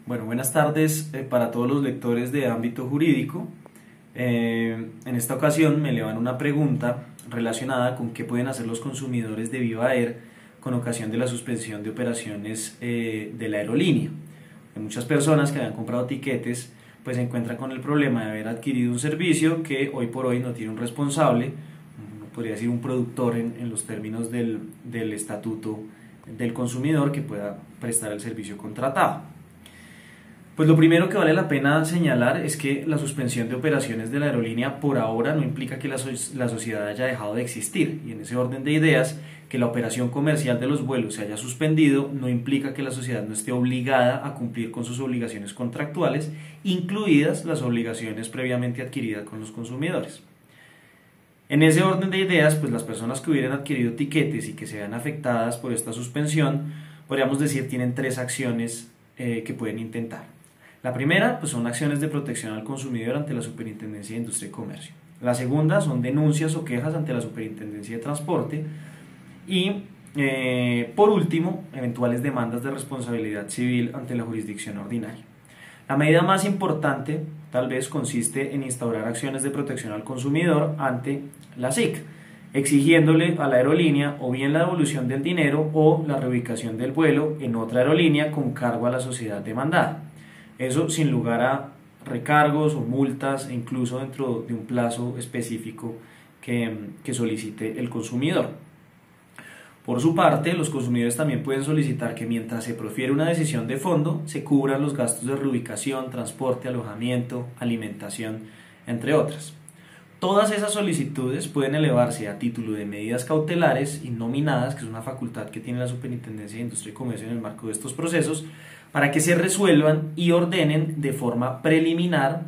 Bueno, buenas tardes para todos los lectores de ámbito jurídico. En esta ocasión me elevan una pregunta relacionada con qué pueden hacer los consumidores de Viva Air con ocasión de la suspensión de operaciones de la aerolínea. Muchas personas que habían comprado tiquetes pues se encuentran con el problema de haber adquirido un servicio que hoy por hoy no tiene un responsable, uno podría decir un productor en los términos del estatuto del consumidor que pueda prestar el servicio contratado. Pues lo primero que vale la pena señalar es que la suspensión de operaciones de la aerolínea por ahora no implica que la sociedad haya dejado de existir, y en ese orden de ideas, que la operación comercial de los vuelos se haya suspendido no implica que la sociedad no esté obligada a cumplir con sus obligaciones contractuales, incluidas las obligaciones previamente adquiridas con los consumidores. En ese orden de ideas, pues las personas que hubieran adquirido tiquetes y que se vean afectadas por esta suspensión, podríamos decir tienen tres acciones que pueden intentar. La primera pues son acciones de protección al consumidor ante la Superintendencia de Industria y Comercio. La segunda son denuncias o quejas ante la Superintendencia de Transporte. Y por último, eventuales demandas de responsabilidad civil ante la jurisdicción ordinaria. La medida más importante tal vez consiste en instaurar acciones de protección al consumidor ante la SIC, exigiéndole a la aerolínea o bien la devolución del dinero o la reubicación del vuelo en otra aerolínea con cargo a la sociedad demandada. Eso sin lugar a recargos o multas e incluso dentro de un plazo específico que solicite el consumidor. Por su parte, los consumidores también pueden solicitar que mientras se profiere una decisión de fondo, se cubran los gastos de reubicación, transporte, alojamiento, alimentación, entre otras. Todas esas solicitudes pueden elevarse a título de medidas cautelares innominadas, que es una facultad que tiene la Superintendencia de Industria y Comercio en el marco de estos procesos, para que se resuelvan y ordenen de forma preliminar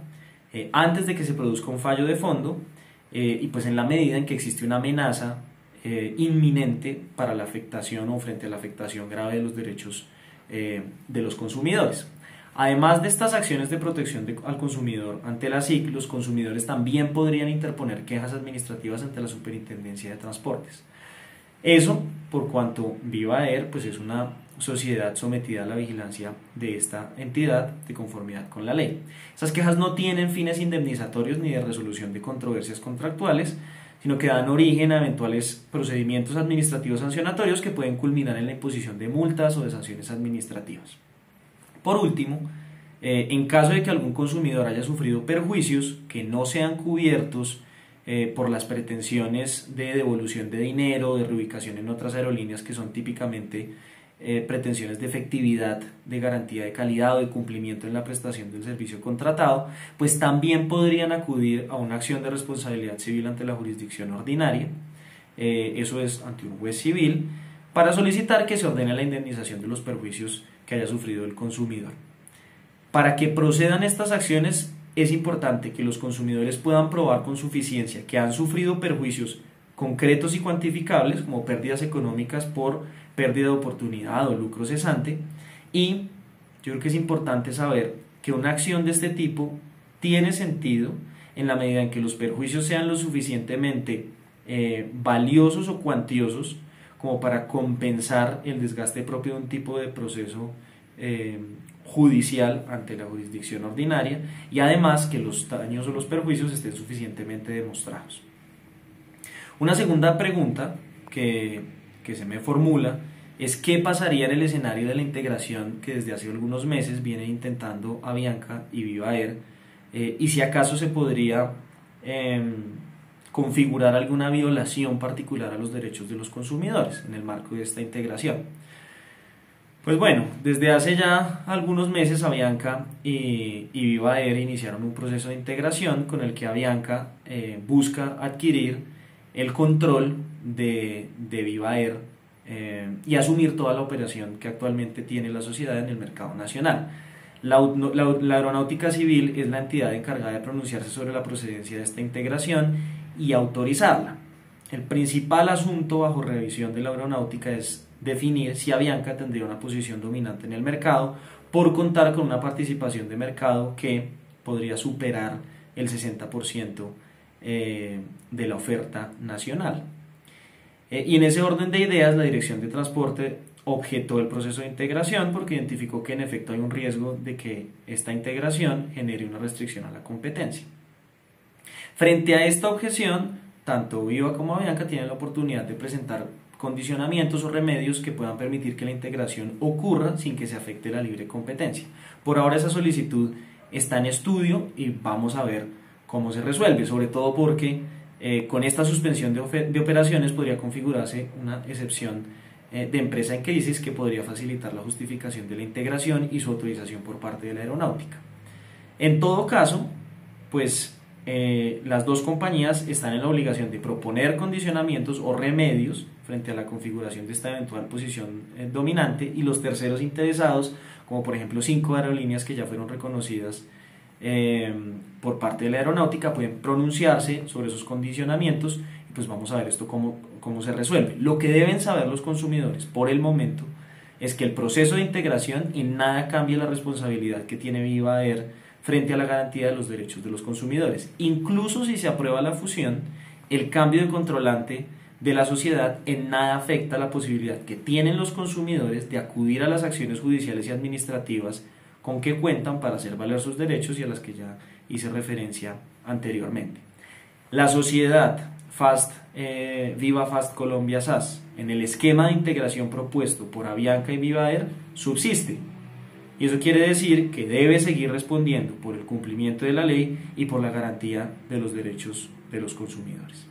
antes de que se produzca un fallo de fondo y pues en la medida en que existe una amenaza inminente para la afectación o frente a la afectación grave de los derechos de los consumidores. Además de estas acciones de protección al consumidor ante la SIC, los consumidores también podrían interponer quejas administrativas ante la Superintendencia de Transportes. Eso por cuanto Viva Air pues es una sociedad sometida a la vigilancia de esta entidad de conformidad con la ley. Esas quejas no tienen fines indemnizatorios ni de resolución de controversias contractuales, sino que dan origen a eventuales procedimientos administrativos sancionatorios que pueden culminar en la imposición de multas o de sanciones administrativas. Por último, en caso de que algún consumidor haya sufrido perjuicios que no sean cubiertos por las pretensiones de devolución de dinero, de reubicación en otras aerolíneas que son típicamente pretensiones de efectividad, de garantía de calidad o de cumplimiento en la prestación del servicio contratado, pues también podrían acudir a una acción de responsabilidad civil ante la jurisdicción ordinaria, eso es ante un juez civil, para solicitar que se ordene la indemnización de los perjuicios que haya sufrido el consumidor. Para que procedan estas acciones es importante que los consumidores puedan probar con suficiencia que han sufrido perjuicios concretos y cuantificables como pérdidas económicas por pérdida de oportunidad o lucro cesante, y yo creo que es importante saber que una acción de este tipo tiene sentido en la medida en que los perjuicios sean lo suficientemente valiosos o cuantiosos como para compensar el desgaste propio de un tipo de proceso judicial ante la jurisdicción ordinaria, y además que los daños o los perjuicios estén suficientemente demostrados. Una segunda pregunta que se me formula es qué pasaría en el escenario de la integración que desde hace algunos meses viene intentando Avianca y Viva Air, y si acaso se podría configurar alguna violación particular a los derechos de los consumidores en el marco de esta integración. Pues bueno, desde hace ya algunos meses Avianca y Viva Air iniciaron un proceso de integración con el que Avianca busca adquirir el control de Viva Air y asumir toda la operación que actualmente tiene la sociedad en el mercado nacional. La Aeronáutica Civil es la entidad encargada de pronunciarse sobre la procedencia de esta integración y autorizarla. El principal asunto bajo revisión de la aeronáutica es definir si Avianca tendría una posición dominante en el mercado por contar con una participación de mercado que podría superar el 60% de la oferta nacional. Y en ese orden de ideas, la Dirección de Transporte objetó el proceso de integración porque identificó que en efecto hay un riesgo de que esta integración genere una restricción a la competencia. Frente a esta objeción, tanto Viva como Avianca tienen la oportunidad de presentar condicionamientos o remedios que puedan permitir que la integración ocurra sin que se afecte la libre competencia. Por ahora esa solicitud está en estudio y vamos a ver cómo se resuelve, sobre todo porque con esta suspensión de operaciones podría configurarse una excepción de empresa en crisis que podría facilitar la justificación de la integración y su autorización por parte de la aeronáutica. En todo caso, pues las dos compañías están en la obligación de proponer condicionamientos o remedios frente a la configuración de esta eventual posición dominante, y los terceros interesados, como por ejemplo 5 aerolíneas que ya fueron reconocidas por parte de la aeronáutica, pueden pronunciarse sobre esos condicionamientos, y pues vamos a ver esto cómo se resuelve. Lo que deben saber los consumidores por el momento es que el proceso de integración en nada cambia la responsabilidad que tiene Viva Air frente a la garantía de los derechos de los consumidores. Incluso si se aprueba la fusión, el cambio de controlante de la sociedad en nada afecta la posibilidad que tienen los consumidores de acudir a las acciones judiciales y administrativas con que cuentan para hacer valer sus derechos y a las que ya hice referencia anteriormente. La sociedad Viva Fast Colombia SAS, en el esquema de integración propuesto por Avianca y Viva Air, subsiste. Y eso quiere decir que debe seguir respondiendo por el cumplimiento de la ley y por la garantía de los derechos de los consumidores.